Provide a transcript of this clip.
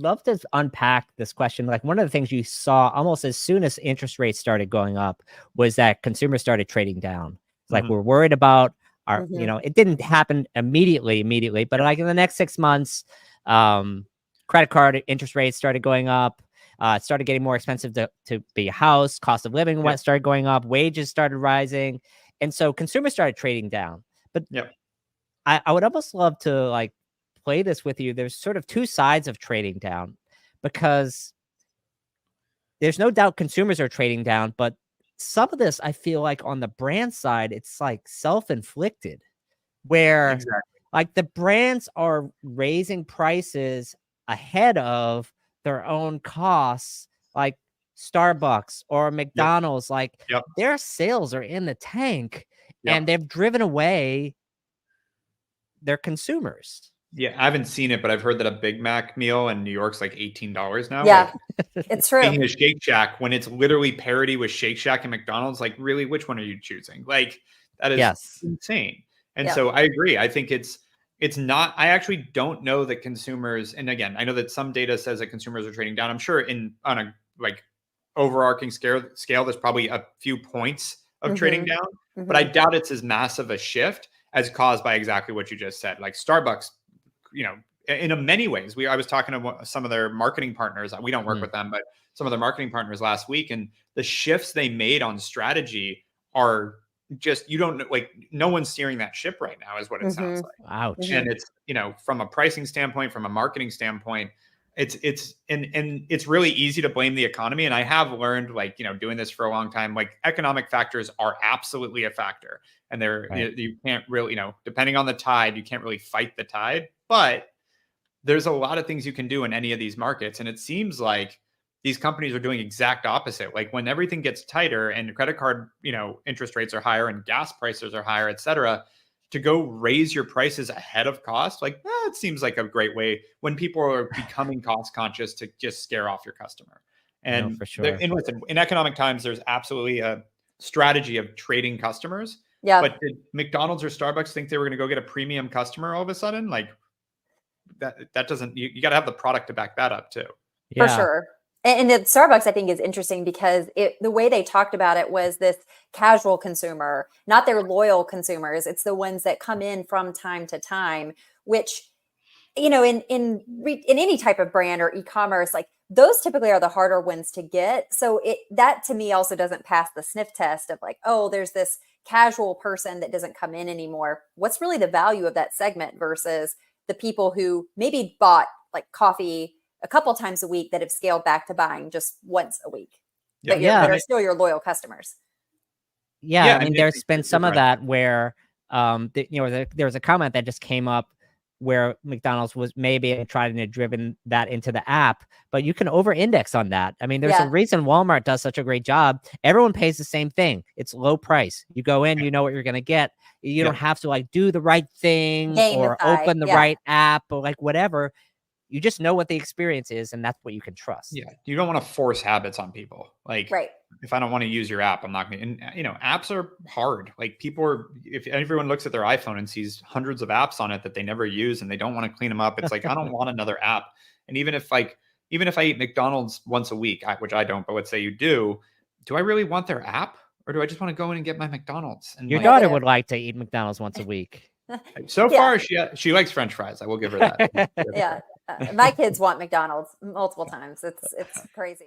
love to unpack this question. Like one of the things you saw almost as soon as interest rates started going up was that consumers started trading down. It's like we're worried about our, it didn't happen immediately, but like in the next 6 months, credit card interest rates started going up. It started getting more expensive to be a house. Cost of living started going up. Wages started rising. And so consumers started trading down. But I would almost love to like play this with you. There's sort of two sides of trading down, because there's no doubt consumers are trading down, but some of this I feel like on the brand side, it's like self-inflicted, where like the brands are raising prices ahead of their own costs, like Starbucks or McDonald's. Like their sales are in the tank and they've driven away their consumers. Yeah, I haven't seen it, but I've heard that a Big Mac meal in New York's like $18 now. Yeah, like, it's true. Being a Shake Shack, when it's literally parity with Shake Shack and McDonald's, like really, which one are you choosing? Like that is insane. And so I agree. I think it's not. I actually don't know that consumers. And again, I know that some data says that consumers are trading down. I'm sure on a like overarching scale, there's probably a few points of trading down, but I doubt it's as massive a shift as caused by exactly what you just said. Like Starbucks, in many ways, I was talking to some of their marketing partners. We don't work with them, but some of their marketing partners last week, and the shifts they made on strategy are just, you don't like, no one's steering that ship right now is what it sounds like. Ouch. And it's, from a pricing standpoint, from a marketing standpoint, it's really easy to blame the economy. And I have learned, like, doing this for a long time, like economic factors are absolutely a factor. And you can't really, depending on the tide, you can't really fight the tide, but there's a lot of things you can do in any of these markets. And it seems like these companies are doing exact opposite. Like when everything gets tighter and credit card, interest rates are higher and gas prices are higher, et cetera, to go raise your prices ahead of cost, like it seems like a great way when people are becoming cost conscious to just scare off your customer. And for sure. And listen, in economic times, there's absolutely a strategy of trading customers. Yeah. But did McDonald's or Starbucks think they were going to go get a premium customer all of a sudden? Like that doesn't, you got to have the product to back that up too. For sure. And the Starbucks, I think, is interesting because the way they talked about it was this casual consumer, not their loyal consumers. It's the ones that come in from time to time, which, in any type of brand or e-commerce, like those typically are the harder ones to get. So that to me also doesn't pass the sniff test of like, oh, there's this casual person that doesn't come in anymore. What's really the value of that segment versus the people who maybe bought like coffee a couple times a week that have scaled back to buying just once a week, but are still your loyal customers. I mean, there's been some of that where, there was a comment that just came up where McDonald's was maybe trying to driven that into the app, but you can over-index on that. I mean, there's a reason Walmart does such a great job. Everyone pays the same thing. It's low price. You go in, you know what you're going to get. You don't have to like do the right thing or open the right app or like whatever. You just know what the experience is, and that's what you can trust. Yeah, you don't want to force habits on people. Like, if I don't want to use your app, I'm not going to. And apps are hard. Like if everyone looks at their iPhone and sees hundreds of apps on it that they never use and they don't want to clean them up, it's like I don't want another app. And even if I eat McDonald's once a week, which I don't, but let's say you do I really want their app, or do I just want to go in and get my McDonald's? And your daughter would like to eat McDonald's once a week. So far, she likes French fries. I will give her that. My kids want McDonald's multiple times. It's crazy.